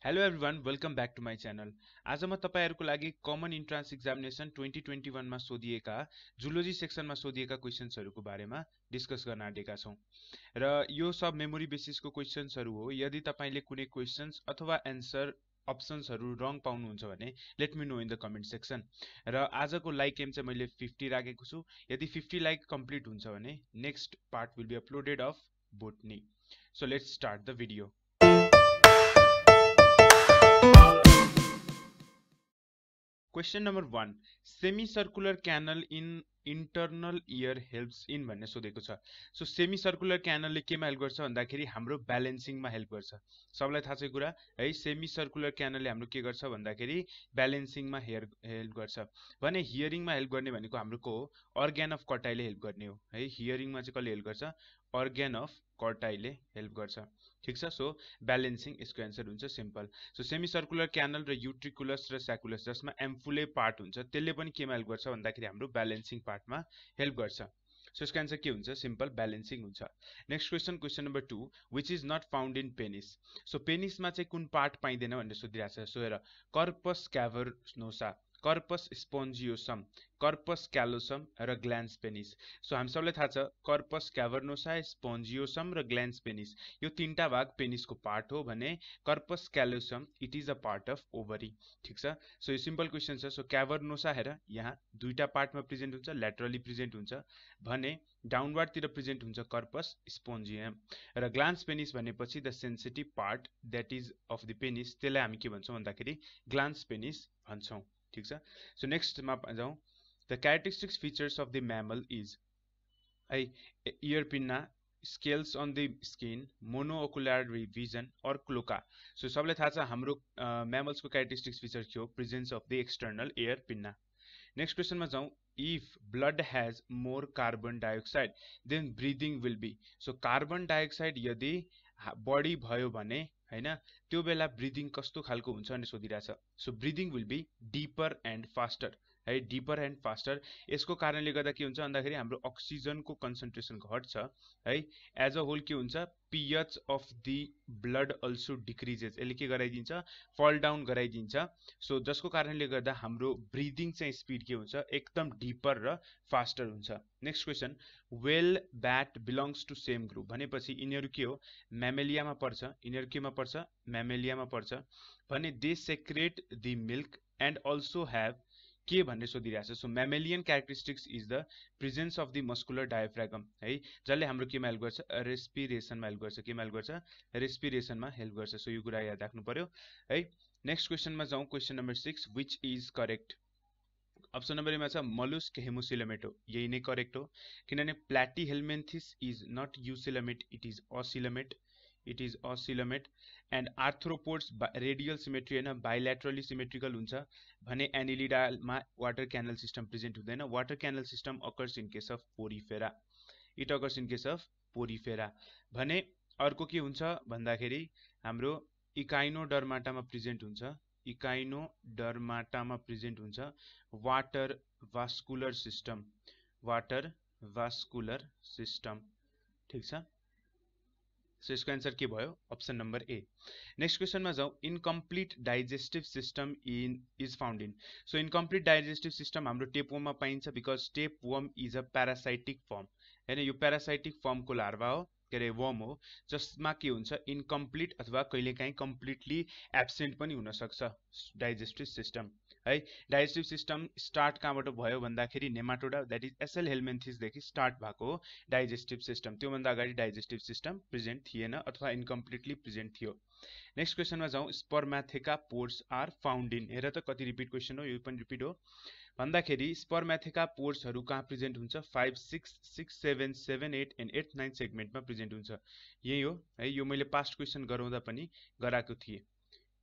Hello everyone, welcome back to my channel. आज म तपाईहरुको लागि कमन इन्ट्रान्स एक्जामिनेसन 2021 मा सोधिएका जुलोजी सेक्सनमा सोधिएका क्वेशन्सहरुको बारेमा डिस्कस गर्न आँटेका छौं। र यो सब मेमोरी बेसिसको क्वेशन्सहरु हो। यदि तपाईले कुनै क्वेशन्स अथवा एन्सर अप्सन्सहरु रङ पाउनुहुन्छ भने let me know in the comment section. र आजको लाइक एम चाहिँ मैले 50 राखेको छु। यदि 50 लाइक कम्प्लिट हुन्छ भने next part will be uploaded of botany. So let's start the video. Question number 1. Semi-circular canal in internal ear helps in भन्ने सोधेको छ। सो सेमी सर्कुलर क्यानलले केमा हेल्प गर्छ भन्दाखेरि हाम्रो ब्यालेन्सिङमा हेल्प गर्छ। सबलाई थाहा छ कुरा है, सेमी सर्कुलर क्यानलले हाम्रो के गर्छ भन्दाखेरि ब्यालेन्सिङमा हेल्प गर्छ। भने हियरिङमा हेल्प गर्ने भनेको हाम्रो को हो, अर्ग्यान अफ कर्टाइले हेल्प गर्ने हो है। हियरिङमा चाहिँ कसले हेल्प गर्छ, अर्ग्यान अफ कर्टाइले हेल्प गर्छ। ठीक छ। सो ब्यालेन्सिङ यसको एन्सर हुन्छ simple. So semi circular canal र युट्रिकुलस र स्याकुलस जसमा एम्फुले पार्ट हुन्छ त्यसले पनि केमा हेल्प गर्छ भन्दाखेरि हाम्रो ब्यालेन्सिङ पार्टमा हेल्प गर्छ। सो यसको एन्सर के हुन्छ, सिम्पल ब्यालेन्सिङ हुन्छ। Next question, question number 2, which is not found in penis. So पेनिसमा चाहिँ कुन पार्ट पाइँदैन भनेर सोधिरहेको छ। सो हेर, corpus cavernosa, corpus spongiosum, corpus callosum र ग्ल्यान्स पेनिस। सो हामी सबलाई थाहा छ कर्पस क्याभर्नोसा, स्पोन्जियोसम र ग्ल्यान्स पेनिस यो तीनटा भाग पेनिसको पार्ट हो भने corpus callosum it is a part of ovary. ठीक छ। सो यो सिम्पल क्वेशन छ। सो क्याभर्नोसा हेर यहाँ दुईटा पार्टमा प्रेजेन्ट हुन्छ, ल्याटरली प्रेजेन्ट हुन्छ भने डाउनवार्ड तिर प्रेजेन्ट हुन्छ कर्पस स्पोन्जियम। र ग्ल्यान्स पेनिस भनेपछि the sensitive part that is of the penis, त्यसलाई हामी के भन्छौँ भन्दाखेरि ग्ल्यान्स पेनिस भन्छौँ। ठीक छ। सो नेक्स्टमा जाउँ। The characteristics features of the mammal is है, ear pinna, scales on the skin, monocular vision और क्लोका। सो सबलाई थाहा छ हाम्रो म्यामल्सको क्यारेक्टरिस्टिक्स फिचर के हो, presence of the external ear pinna. Next क्वेशनमा जाउँ। If blood has more carbon dioxide then breathing will be. So carbon dioxide यदि बढी भयो भने हैन त्यो बेला ब्रिदिङ कस्तो खालको हुन्छ भनेर सोधिरहेछ। So breathing will be deeper and faster है, डिपर एन्ड फास्टर। यसको कारणले गर्दा के हुन्छ भन्दाखेरि हाम्रो अक्सिजनको कन्सन्ट्रेसन घट्छ है। एज अ होल के हुन्छ, pH of the blood also decreases, यसले के गराइदिन्छ, फल डाउन गराइदिन्छ। सो जसको कारणले गर्दा हाम्रो ब्रिदिङ चाहिँ स्पिड के हुन्छ, एकदम डिपर र फास्टर हुन्छ। Next question, whale bat belongs to same group भनेपछि यिनीहरू के हो, म्यामेलियामा पर्छ। यिनीहरू केमा पर्छ, म्यामेलियामा पर्छ भने they secrete the milk and also have के भनेर सोधिरहेको छ। So mammalian characteristics is the presence of the muscular diaphragm है, जसले हाम्रो केमा हेल्प गर्छ, रेस्पिरेसनमा हेल्प गर्छ। केमा हेल्प गर्छ, रेस्पिरेसनमा हेल्प गर्छ। सो यो कुरा याद राख्नु पर्यो है। नेक्स्ट क्वेशनमा जाउँ। Question number 6, which is correct. Option number एमा छ मलुस्क हेमोसिलमेट हो, यही नै करेक्ट हो किनभने platyhelminthes is not eucoelomate, it is acoelomate, it is acoelomate. And arthropods radial symmetry होइन, बाइल्याटरली सिमेट्रिकल हुन्छ भने एनिलिडामा वाटर क्यानल सिस्टम प्रेजेन्ट हुँदैन। Water canal system occurs in case of porifera, it occurs in case of porifera. भने अर्को के हुन्छ भन्दाखेरि हाम्रो इकाइनोडर्माटामा प्रेजेन्ट हुन्छ, इकाइनोडर्माटामा प्रेजेन्ट हुन्छ water vascular system, water vascular system. ठीक छ। सो यसको एन्सर के भयो, अप्सन नम्बर ए। नेक्स्ट क्वेशनमा जाउँ। Incomplete digestive system is found in. So incomplete digestive system हाम्रो टेपवर्ममा पाइन्छ because tapeworm is a parasitic form हैन, यो प्यारासाइटिक फर्मको लार्भा हो, के अरे वर्म हो, जसमा के हुन्छ इनकम्प्लिट अथवा कहिलेकाहीँ कम्प्लिटली एब्सेन्ट पनि हुन सक्छ डाइजेस्टिभ सिस्टम है। डाइजेस्टिभ सिस्टम स्टार्ट कहाँबाट भयो भन्दाखेरि नेमाटोडा द्याट इज एसएल हेल्मेन्थिस देखि स्टार्ट भएको हो डाइजेस्टिभ सिस्टम। त्योभन्दा अगाडि डाइजेस्टिभ सिस्टम प्रेजेन्ट थिएन अथवा इनकम्प्लिटली प्रेजेन्ट थियो। नेक्स्ट क्वेशनमा जाउँ। स्पर्माथेका पोर्स आर फाउन्ड इन। हेर त कति रिपिट क्वेशन हो, यो पनि रिपिट हो भन्दाखेरि स्पर्माथेका पोर्सहरू कहाँ प्रेजेन्ट हुन्छ, 5, 6, 6, 7, 7, 8 एन्ड 8, 9 सेगमेन्टमा प्रेजेन्ट हुन्छ। यही हो है, यो मैले पास्ट क्वेशन गराउँदा पनि गराएको थिएँ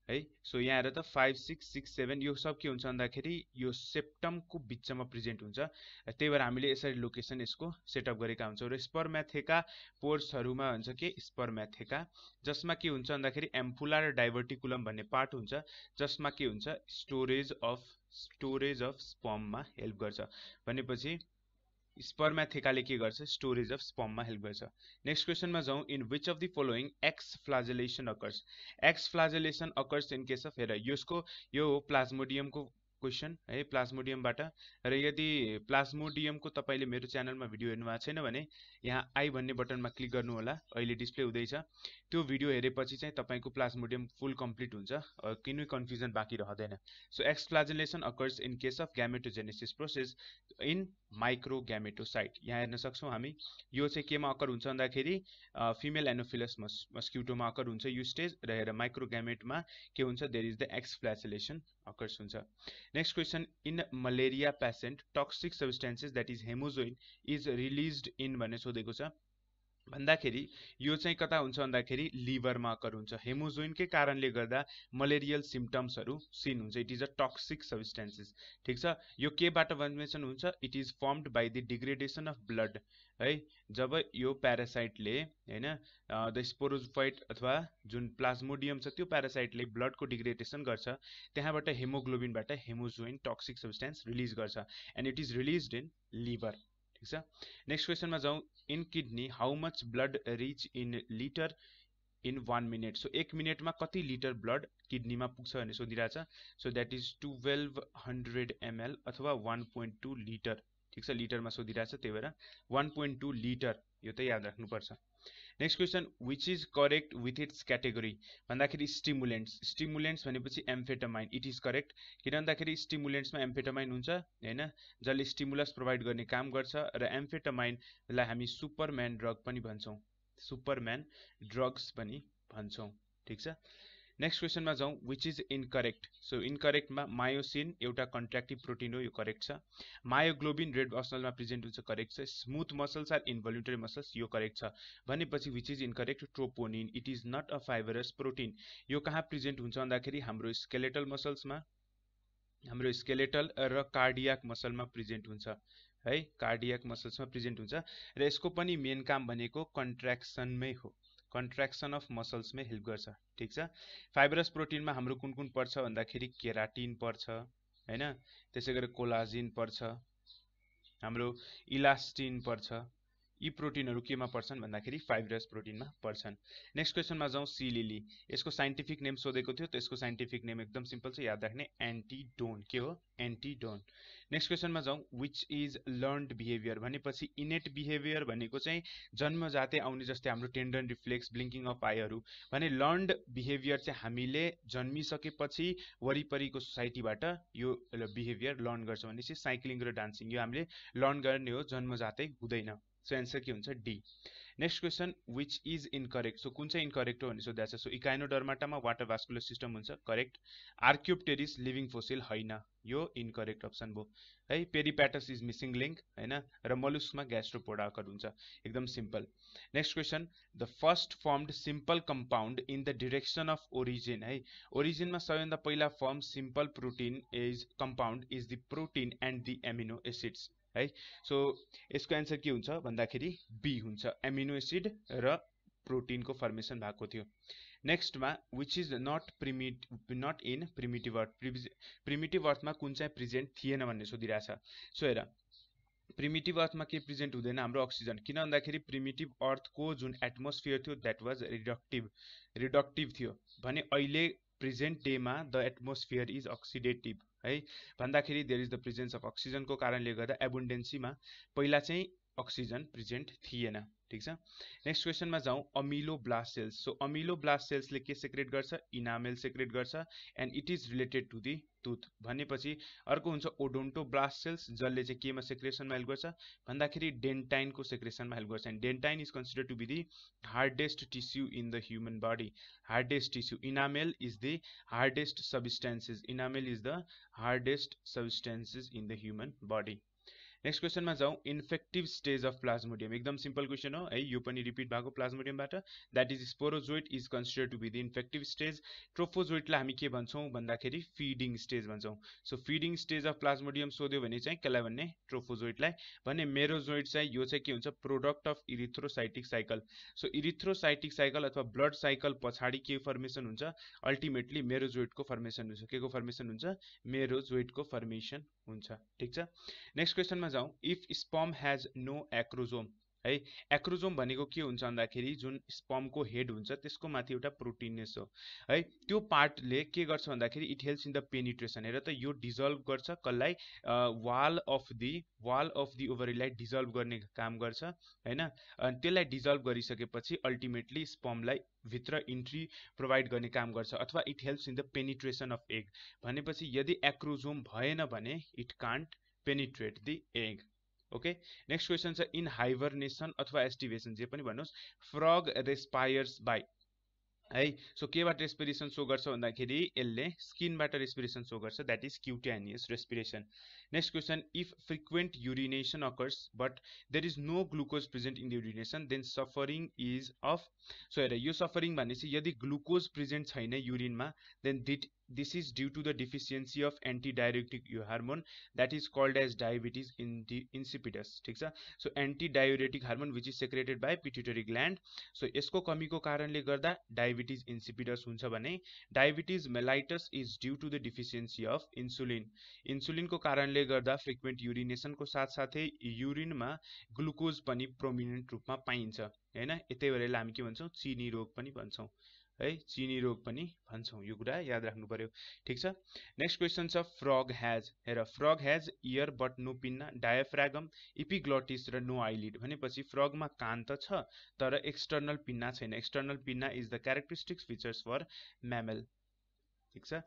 है। सो यहाँ हेर त 5, 6, 6, 7 यो सब के हुन्छ भन्दाखेरि यो सेप्टमको बिचमा प्रेजेन्ट हुन्छ। त्यही भएर हामीले यसरी लोकेसन यसको सेटअप गरेका हुन्छौँ। र स्पर्माथेका पोर्सहरूमा हुन्छ के, स्पर्माथेका जसमा के हुन्छ भन्दाखेरि एम्फुला र डाइभर्टिकुलम भन्ने पार्ट हुन्छ जसमा के हुन्छ स्टोरेज अफ स्पर्ममा हेल्प गर्छ। भनेपछि स्पर्मेथेकाले के गर्छ स्टोरेज अफ स्पर्ममा हेल्प गर्छ। नेक्स्ट क्वेसनमा जाउँ in which of the following exflagellation occurs. Exflagellation occurs in case of हेर यो प्लाज्मोडियमको क्वेसन है प्लाज्मोडियमबाट। र यदि प्लाज्मोडियमको तपाईले मेरो च्यानलमा भिडियो हेर्नु भएको छैन भने यहाँ आई भन्ने बटनमा क्लिक गर्नु होला, अहिले डिस्प्ले हुँदैछ। त्यो भिडियो हेरेपछि चाहिँ तपाईको प्लाज्मोडियम फुल कम्प्लिट हुन्छ, कुनै कन्फ्युजन बाँकी रहँदैन। So exflagellation occurs in case of gametogenesis process in microgametocyte. यहाँ हेर्न सक्छौँ हामी, यो चाहिँ केमा अकर हुन्छ भन्दाखेरि फिमेल एनोफिलस मस्क्युटोमा अकर हुन्छ यो स्टेज, र हेर माइक्रो ग्यामेटमा के हुन्छ there is the exflagellation occurs हुन्छ। Next question in malaria patient toxic substances that is hemozoin is released in भन्ने सोधेको छ भन्दाखेरि यो चाहिँ कता हुन्छ भन्दाखेरि लिभरमा अकर हुन्छ। हेमोजोइनकै कारणले गर्दा मलेरियल सिम्पटम्सहरू सिन हुन्छ। It is a toxic substances. ठीक छ, यो केबाट मेन्सन हुन्छ, it is formed by the degradation of blood है। जब यो प्यारासाइटले हैन द स्पोरोफाइट अथवा जुन प्लाज्मोडियम छ त्यो प्यारासाइटले ब्लडको डिग्रेडेसन गर्छ, त्यहाँबाट हेमोग्लोबिनबाट हेमोजोइन टक्सिक सब्सटेन्स रिलिज गर्छ and it is released in liver. ठीक छ, नेक्स्ट क्वेसनमा जाउँ in kidney how much blood reach in litre in 1 minute. सो 1 मिनटमा कति लिटर ब्लड किडनीमा पुग्छ भन्ने सोधिरहेछ। सो द्याट इज 1200 ml अथवा 1.2 लिटर। ठीक छ, लिटरमा सोधिरहेछ त्यही भएर 1.2 लिटर यो त याद राख्नुपर्छ। Next question which is correct with its category भन्दाखेरि स्टिमुलेन्ट्स। स्टिमुलेन्ट्स भनेपछि एम्फेटामाइन इट इज करेक्ट, किन भन्दाखेरि स्टिमुलेन्ट्समा एम्फेटामाइन हुन्छ हैन, जसले स्टिमुलस प्रोभाइड गर्ने काम गर्छ, र एम्फेटामाइनलाई हामी सुपरम्यान ड्रग पनि भन्छौँ, सुपरम्यान ड्रग्स पनि भन्छौँ। ठीक छ, नेक्स्ट क्वेसनमा जाउँ विच इज इनकरेक्ट। सो इनकरेक्टमा मायोसिन एउटा कन्ट्र्याक्टिभ प्रोटिन हो, यो करेक्ट छ। मायोग्लोबिन रेड मसलमा प्रेजेन्ट हुन्छ, करेक्ट छ। Smooth muscles are involuntary muscles, यो करेक्ट छ। भनेपछि which is incorrect troponin it is not a fibrous protein. यो कहाँ प्रेजेन्ट हुन्छ भन्दाखेरि हाम्रो स्केलेटल मसल्समा, हाम्रो स्केलेटल र कार्डियाक मसलमा प्रेजेन्ट हुन्छ है, कार्डियाक मसल्समा प्रेजेन्ट हुन्छ, र यसको पनि मेन काम भनेको कन्ट्र्याक्सनमै हो, कन्ट्र्याक्सन अफ मसल्समै हेल्प गर्छ। ठीक छ, फाइबरस प्रोटिनमा हाम्रो कुन कुन पर्छ भन्दाखेरि केराटिन पर्छ हैन, त्यसै गरी कोलाजिन पर्छ, हाम्रो इलास्टिन पर्छ। यी प्रोटिनहरू केमा पर्छन् भन्दाखेरि फाइबरस प्रोटिनमा पर्छन्। नेक्स्ट क्वेसनमा जाउँ सी लिली। यसको साइन्टिफिक नेम सोधेको थियो, त्यसको साइन्टिफिक नेम एकदम सिम्पल छ याद राख्ने, एन्टिडोन। के हो? एन्टिडोन। नेक्स्ट क्वेसनमा जाउँ विच इज लर्न्ड बिहेभियर भनेपछि इनेट बिहेभियर भनेको चाहिँ जन्मजातै आउने, जस्तै हाम्रो टेन्डन रिफ्लेक्स, ब्लिङ्किङ अफ आईहरू भने लर्न्ड बिहेभियर चाहिँ हामीले जन्मिसकेपछि वरिपरिको सोसाइटीबाट यो बिहेभियर लर्न गर्छ। भनेपछि साइक्लिङ र डान्सिङ यो हामीले लर्न गर्ने हो, जन्मजातै हुँदैन। सो एन्सर के हुन्छ D. Next question which is incorrect. So कुन चाहिँ इनकरेक्ट हो भन्ने सोधेको छ। सो इकाइनोडर्माटामा वाटर भास्कुलर सिस्टम हुन्छ, करेक्ट। आर्क्योप्टेरिस लिभिङ फोसिल होइन, यो इनकरेक्ट अप्सन भयो है। पेरिप्याटस इज मिसिङ लिङ्क हैन, र मलुस्कमा ग्यास्ट्रोपोडा अकर हुन्छ, एकदम simple. Next question the first firmed simple compound in the direction of origin है। ओरिजिनमा सबैभन्दा पहिला form simple protein is compound is the protein and the amino acids है। सो यसको answer के हुन्छ भन्दाखेरि बी हुन्छ, एमिनो एसिड र प्रोटिनको फर्मेसन भएको थियो। नेक्स्टमा which is not in primitive earth. Primitive अर्थमा कुन चाहिँ प्रेजेन्ट थिएन भन्ने सोधिरहेछ। सो हेर प्रिमिटिभ अर्थमा के प्रेजेन्ट हुँदैन, हाम्रो अक्सिजन, किन भन्दाखेरि प्रिमिटिभ अर्थको जुन एटमोस्फियर थियो द्याट वाज रिडक्टिभ थियो भने अहिले प्रेजेन्ट डेमा द एटमोस्फियर इज अक्सिडेटिभ है, भन्दाखेरि there is the presence of अक्सिजनको कारणले गर्दा एबुन्डेन्सीमा पहिला चाहिँ अक्सिजन प्रेजेन्ट थिएन। ठीक छ, नेक्स्ट क्वेसनमा जाउँ अमिलोब्लास्ट सेल्स। सो अमिलोब्लास्ट सेल्सले के सेक्रेट गर्छ, इनामेल सेक्रेट गर्छ and it is related to the tooth. भनेपछि अर्को हुन्छ ओडोन्टोब्लास्ट सेल्स, जसले चाहिँ केमा सेक्रेसनमा हेल्प गर्छ भन्दाखेरि डेन्टाइनको सेक्रेसनमा हेल्प गर्छ। And dentine is considered to be the hardest tissue in the human body, hardest tissue. Enamel is the hardest substances, enamel is the hardest substances in the human body. Next क्वेसनमा जाउँ infective stage of plasmodium. एकदम simple question हो है, यो पनि repeat भएको प्लाज्मोडियमबाट। That is sporozoite is considered to be the infective stage. ट्रोफोजोइटलाई हामी के भन्छौँ भन्दाखेरि फिडिङ स्टेज भन्छौँ। So feeding stage of Plasmodium सोध्यो भने चाहिँ कसलाई भन्ने, ट्रोफोजोइटलाई भने। मेरोजोइट चाहिँ यो चाहिँ के हुन्छ, product of erythrocytic cycle. So erythrocytic cycle अथवा ब्लड साइकल पछाडि के फर्मेसन हुन्छ, अल्टिमेटली मेरोजोइटको फर्मेसन हुन्छ। के को फर्मेसन हुन्छ, मेरोजोइटको फर्मेसन हुन्छ। ठीक छ, नेक्स्ट क्वेसनमा जाउँ, if sperm has no acrosome है। एक्रोजोम भनेको के हुन्छ भन्दाखेरि जुन स्पर्मको हेड हुन्छ त्यसको माथि एउटा प्रोटिनेस हो है। त्यो पार्टले के गर्छ भन्दाखेरि it helps in the penetration. हेर त, यो डिजल्भ गर्छ कसलाई, वाल अफ दि ओभरीलाई डिजल्भ गर्ने काम गर्छ हैन। अनि त्यसलाई डिजल्भ गरिसकेपछि अल्टिमेटली स्पर्मलाई भित्र इन्ट्री प्रोभाइड गर्ने काम गर्छ, अथवा it helps in the penetration of egg. भनेपछि यदि एक्रोजोम भएन भने it can't penetrate the egg. Okay, next question छ, इन हाइबरनेसन अथवा एस्टिभेसन जे पनि भन्नुहोस्, फ्रग रेस्पायर्स बाई है। सो केबाट रेस्पिरेसन सो गर्छ भन्दाखेरि यसले स्किनबाट रेस्पिरेसन सो गर्छ, that is cutaneous respiration. Next question, if frequent urination occurs but there is no glucose present in the urination then suffering is of. So हेर, यो सफरिङ भनेपछि यदि ग्लुकोज प्रेजेन्ट छैन युरिनमा then this is due to the deficiency of anti diuretic hormone that is called as diabetes insipidus. ठिक छ। So anti diuretic hormone which is secreted by pituitary gland. So यसको कमीको कारणले गर्दा डायबिटिज इन्सिपिडस हुन्छ भने diabetes mellitus is due to the deficiency of insulin. इन्सुलिनको कारणले गर्दा फ्रिक्वेन्ट युरिनेसनको साथसाथै युरिनमा ग्लुकोज पनि प्रोमिनेन्ट रूपमा पाइन्छ हैन। यतै भएर हामी के भन्छौँ, चिनी रोग पनि भन्छौँ है, चिनी रोग पनि भन्छौँ। यो कुरा याद राख्नु पर्यो। ठिक छ। नेक्स्ट क्वेसन छ, फ्रग हैज। हेर, frog has ear but no pinna, diaphragm, epiglottis र नो आइलिड। भनेपछि फ्रगमा कान त छ तर एक्सटर्नल पिन्ना छैन। External pinna is the characteristics features for mammal. ठिक छ।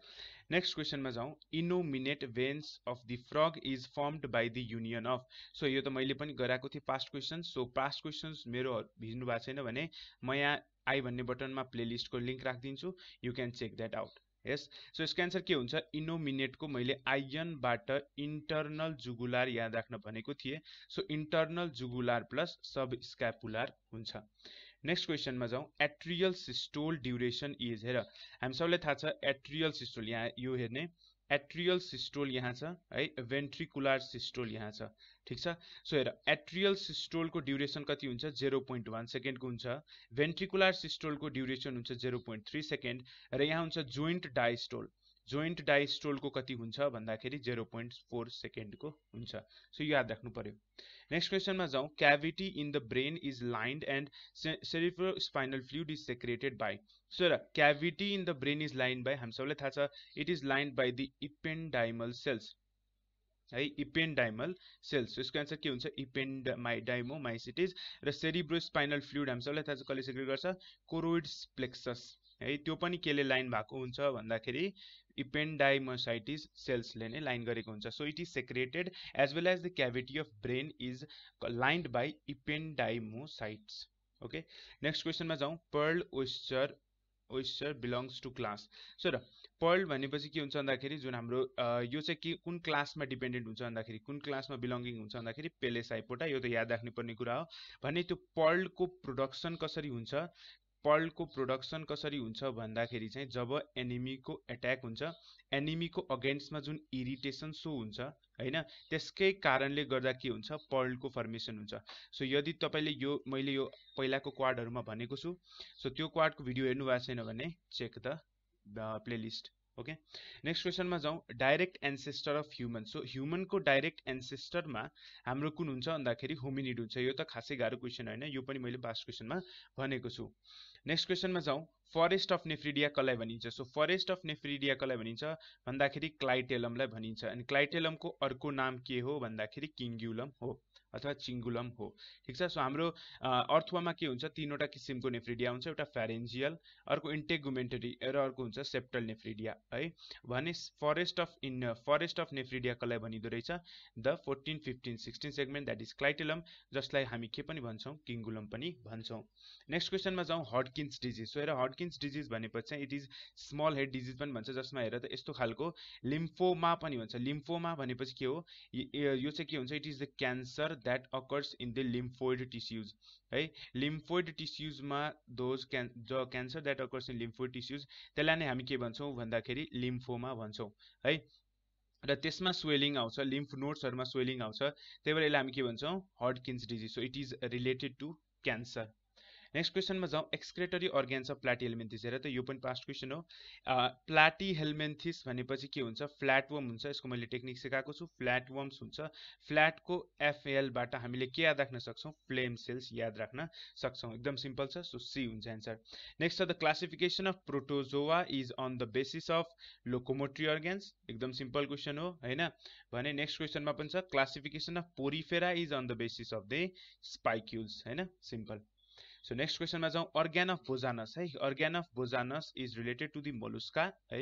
नेक्स्ट क्वेसनमा जाउँ, innominate veins of the frog is formed by the union of. So यो त मैले पनि गराएको थिएँ past question. So past questions मेरो भिज्नु भएको छैन भने म यहाँ आई भन्ने बटनमा प्लेलिस्टको लिङ्क राखिदिन्छु, you can check that out. Yes. So यसको एन्सर के हुन्छ, इनोमिनेटको मैले आइयनबाट इन्टर्नल जुगुलार याद राख्न भनेको थिएँ। सो इन्टर्नल जुगुलार प्लस सब स्क्यापुलार हुन्छ। नेक्स्ट क्वेसनमा जाउँ, एट्रियल सिस्टोल ड्युरेसन इज। हेर, हामी सबैलाई थाहा छ एट्रियल सिस्टोल, यहाँ यो हेर्ने एट्रियल सिस्टोल यहाँ छ है, भेन्ट्रिकुलार सिस्टोल यहाँ छ। ठिक छ। सो हेर, एट्रियल सिस्टोलको ड्युरेसन कति हुन्छ, 0.1 सेकेन्डको हुन्छ। भेन्ट्रिकुलार सिस्टोलको ड्युरेसन हुन्छ 0.3 सेकेन्ड र यहाँ हुन्छ जोइन्ट डायस्टोल। जोइन्ट डायस्टोलको कति हुन्छ भन्दाखेरि 0.4 सेकेन्डको हुन्छ। सो याद राख्नु पर्यो। नेक्स्ट क्वेसनमा जाउँ, cavity in the brain is lined and cerebrospinal fluid is secreted by. So हेर, cavity in the brain is lined by, हामी सबैलाई थाहा छ it is lined by the ependymal cells है, इपेन्डाइमल सेल्स। यसको एन्सर के हुन्छ, इपेन्डाइमोमाइसिटिस। र सेरिब्रोस्पाइनल फ्लुइड हामी सबैलाई थाहा छ कसले सेक्रेट गर्छ, कोरोइड्स प्लेक्सस है, त्यो पनि केले लाइन भएको हुन्छ भन्दाखेरि इपेन्डाइमोसाइटिस सेल्सले नै लाइन गरेको हुन्छ। So it is secreted as well as the cavity of brain is lined by ependymocytes. Okay, next क्वेसनमा जाउँ, pearl oyster belongs to class. So र पर्ल भनेपछि के हुन्छ भन्दाखेरि जुन हाम्रो यो चाहिँ के कुन क्लासमा डिपेन्डेन्ट हुन्छ भन्दाखेरि कुन क्लासमा बिलोङ्गिङ हुन्छ भन्दाखेरि पेलेसाइपोटा। यो त याद राख्नुपर्ने कुरा हो। भने त्यो पर्लको प्रोडक्सन कसरी हुन्छ, पर्लको प्रोडक्सन कसरी हुन्छ भन्दाखेरि चाहिँ जब एनिमीको एट्याक हुन्छ, एनिमीको अगेन्स्टमा जुन इरिटेसन सो हुन्छ हैन, त्यसकै कारणले गर्दा के हुन्छ, पर्लको फर्मेसन हुन्छ। सो यदि तपाईँले यो मैले यो पहिलाको क्वाडहरूमा भनेको छु, सो त्यो क्वाडको भिडियो हेर्नु भएको छैन भने check the playlist. Okay, next क्वेसनमा जाउँ, direct ancestor of human. So ह्युमनको डाइरेक्ट एन्सेस्टरमा हाम्रो कुन हुन्छ भन्दाखेरि होमिनिड हुन्छ। यो त खासै गाह्रो क्वेसन होइन, यो पनि मैले पास्ट क्वेसनमा भनेको छु। नेक्स्ट क्वेसनमा जाउँ, फरेस्ट अफ नेफ्रिडिया कसलाई भनिन्छ। सो फरेस्ट अफ नेफ्रिडिया कसलाई भनिन्छ भन्दाखेरि क्लाइटेलमलाई भनिन्छ। अनि क्लाइटेलमको अर्को नाम के हो भन्दाखेरि किङ्ग्युलम हो अथवा चिङ्गुलम हो। ठिक छ। सो हाम्रो अर्थवामा के हुन्छ, तीनवटा किसिमको नेफ्रिडिया हुन्छ, एउटा फ्यारेन्जियल, अर्को इन्टेगुमेन्टरी र अर्को हुन्छ सेप्टल नेफ्रिडिया है। भने फरेस्ट अफ नेफ्रिडिया कसलाई भनिदो रहेछ, the 14, 15, 16 segment that is clitellum, जसलाई हामी के पनि भन्छौँ, किङ्गुलम पनि भन्छौँ। नेक्स्ट क्वेसनमा जाउँ, हडकिन्स डिजिज। सो हेर, हडकिन्स डिजिज भनेपछि चाहिँ it is small head disease पनि भन्छ, जसमा हेर त यस्तो खालको लिम्फोमा पनि भन्छ। लिम्फोमा भनेपछि के हो, यो चाहिँ के हुन्छ, it is the cancer that occurs in the lymphoid tissues है। लिम्फोइड टिस्युजमा cancer that occurs in lymphoid tissues, त्यसलाई नै हामी के भन्छौँ भन्दाखेरि लिम्फोमा भन्छौँ है। र त्यसमा स्वेलिङ आउँछ, लिम्फ नोड्सहरूमा स्वेलिङ आउँछ, त्यही भएर यसलाई हामी के भन्छौँ, Hodgkin's disease. So it is related to cancer. Next क्वेसनमा जाउँ एक्सक्रेटरी अर्ग्यान्स अफ प्लाटिहेल्मिन्थिस हेर त यो पनि पास्ट क्वेसन हो प्लाटिहेल्मिन्थिस भनेपछि के हुन्छ फ्ल्याटवर्म हुन्छ यसको मैले टेक्निक सिकाएको छु फ्ल्याटवर्म्स हुन्छ फ्ल्याटको एफएलबाट हामीले के याद राख्न सक्छौँ फ्लेम सेल्स याद राख्न सक्छौँ एकदम सिम्पल छ सो सी हुन्छ एन्सर नेक्स्ट छ the classification of protozoa is on the basis of locomotory organs एकदम सिम्पल क्वेसन हो हैन भने नेक्स्ट क्वेसनमा पनि छ classification of porifera is on the basis of the spicules हैन सिम्पल सो नेक्स्ट क्वेसनमा जाउँ अर्ग्यान अफ बोजानस है organ of Bojanus is related to the mollusca है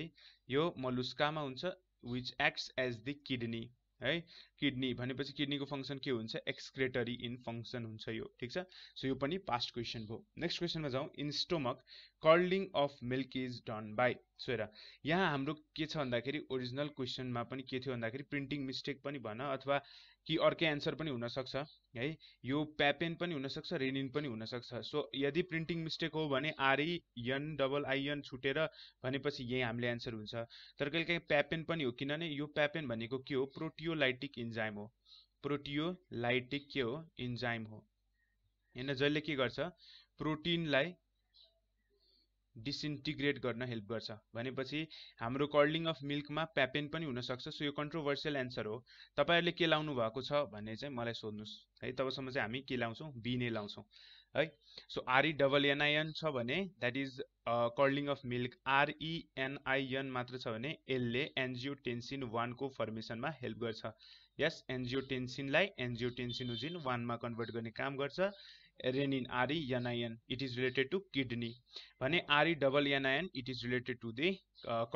यो मोलुस्कामा हुन्छ which acts as the kidney है किडनी भनेपछि किडनीको फंक्सन के हुन्छ एक्सक्रेटरी इन फंक्सन हुन्छ यो ठीक छ सो यो पनि पास्ट क्वेसन भयो नेक्स्ट क्वेसनमा जाउँ in stomach curling of milk is done by so हेर यहाँ हाम्रो के छ भन्दाखेरि ओरिजिनल क्वेसनमा पनि के थियो भन्दाखेरि प्रिन्टिङ मिस्टेक पनि भन अथवा कि अर्कै एन्सर पनि हुनसक्छ है यो प्यापेन पनि हुनसक्छ रेनिन पनि हुनसक्छ सो यदि प्रिन्टिङ मिस्टेक हो भने आरइएन डबल आइएन छुटेर भनेपछि यही हामीले एन्सर हुन्छ तर कहिलेकाहीँ प्यापेन पनि हो किनभने यो प्यापेन भनेको के हो प्रोटियोलाइटिक इन्जाइम हो प्रोटियोलाइटिक के हो इन्जाइम हो हैन जसले के गर्छ प्रोटिनलाई डिसइन्टिग्रेट गर्न हेल्प गर्छ भनेपछि हाम्रो कर्लिङ अफ मिल्कमा प्यापेन पनि हुन सक्छ सो यो कन्ट्रोभर्सियल एन्सर हो तपाईहरुले के लाउनु भएको छ भन्ने चाहिँ मलाई सोध्नुस् है तबसम्म चाहिँ हामी के लाउँछौं बी नै लाउँछौं है सो आरइएनआइएन छ भने that is curling of milk R E N I N मात्र छ भने यसले एन्जियोटेन्सिन 1 को फर्मेसनमा हेल्प गर्छ यस एन्जियोटेन्सिनलाई एन्जियोटेन्सिनोजिन 1 मा कन्भर्ट गर्ने काम गर्छ renin R E N I N it is related to kidney भने R E N I N it is related to the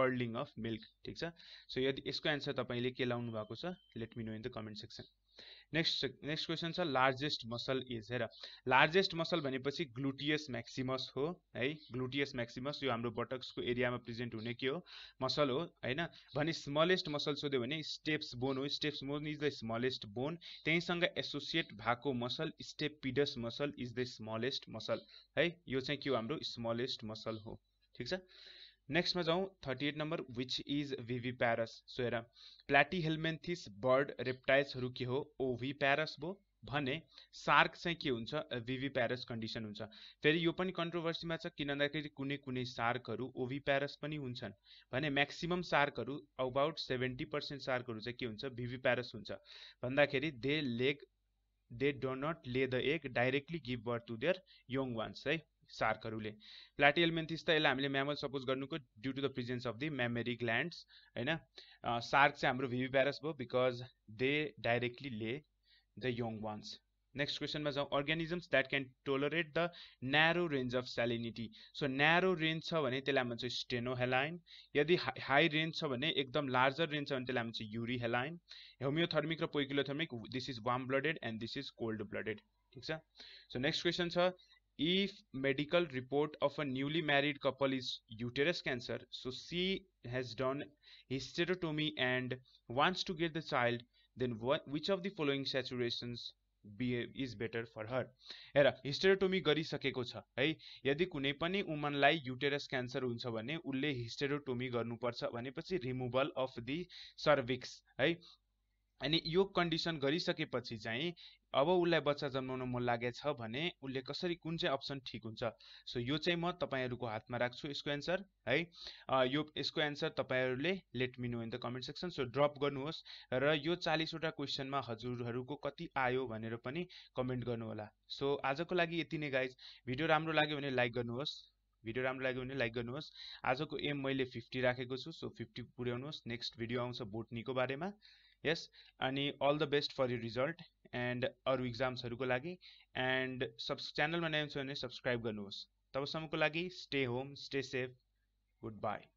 curling of milk ठीक छ सो यदि यसको एन्सर तपाईले के लाउनु भएको छ let me know in the comment section next question छ लार्जेस्ट मसल इज हेर लार्जेस्ट मसल भनेपछि ग्लुटियस म्याक्सिमस हो है ग्लुटियस म्याक्सिमस यो हाम्रो बटक्सको एरियामा प्रेजेन्ट हुने के हो मसल हो हैन भने स्मलेस्ट मसल सोध्यो भने स्टेप्स बोन हो stapes bone is the smallest bone त्यहीसँग एसोसिएट भएको muscle stapedius muscle is the smallest muscle है यो चाहिँ के हो हाम्रो स्मलेस्ट मसल हो ठीक छ नेक्स्टमा जाउँ 38 नम्बर विच इज विभिप्यारस सो हेर प्लाटिहेल्मिन्थिस बर्ड रेप्टाइल्सहरु के हो ओभिप्यारस भो भने सार्क चाहिँ के हुन्छ विभिप्यारस कन्डिसन हुन्छ फेरि यो पनि कन्ट्रोभर्सीमा छ किन भन्दाखेरि कुनै कुनै सार्कहरु ओभिप्यारस पनि हुन्छन् भने म्याक्सिमम सार्कहरु अबाउट 70% सार्कहरु चाहिँ के हुन्छ विभिप्यारस हुन्छ भन्दाखेरि they do not lay the egg directly give birth to their young ones है सार्कहरुले प्लाटिहेल्मिन्थिस त यसलाई हामीले म्यामल सपोज गर्नुको due to the presence of the mammary glands हैन सार्क चाहिँ हाम्रो विभिप्यारस भयो because they directly lay the young ones next क्वेसनमा जाउँ organisms that can tolerate the narrow range of salinity so narrow range छ भने त्यसलाई भन्छ स्टेनोहेलाइन यदि हाई रेन्ज छ भने एकदम लार्जर रेन्ज छ भने त्यसलाई भन्छ युरिहेलाइन होमियोथर्मिक र poikilothermic this is warm blooded and this is cold blooded ठीक छ सो नेक्स्ट क्वेसन छ if medical report of a newly married couple is uterus cancer so she has done hysterectomy and wants to get the child then which of the following saturations is better for her हेर hysterectomy गरिसकेको छ है यदि कुनै पनि वुमनलाई uterus cancer हुन्छ भने उले हिस्टेरेक्टोमी गर्नुपर्छ भनेपछि रिमुभल अफ द सर्भिक्स है अनि यो कन्डिसन गरिसकेपछि चाहिँ अब उलाई बच्चा जन्माउन मन लागेछ भने उले कसरी कुन चाहिँ अप्सन ठीक हुन्छ सो यो चाहिँ म तपाईहरुको हातमा राख्छु यसको एन्सर है यो यसको एन्सर तपाईहरुले let me know in the comment section so drop गर्नुहोस् र यो 40 वटा क्वेशनमा हजुरहरुको कति आयो भनेर पनि कमेन्ट गर्नु होला सो आजको लागि यति नै गाइज भिडियो राम्रो लाग्यो भने लाइक गर्नुहोस् भिडियो राम्रो लाग्यो भने लाइक गर्नुहोस् आजको एम मैले 50 राखेको छु सो 50 पुर्याउनुहोस् नेक्स्ट भिडियो आउँछ बोटनीको बारेमा यस अनि all the best for your result and अरु एक्जाम्सहरुको लागि एन्ड च्यानलमा नयाँ हुनुहुन्छ भने सब्स्क्राइब गर्नुहोस् तबसम्मको लागि stay home stay safe good by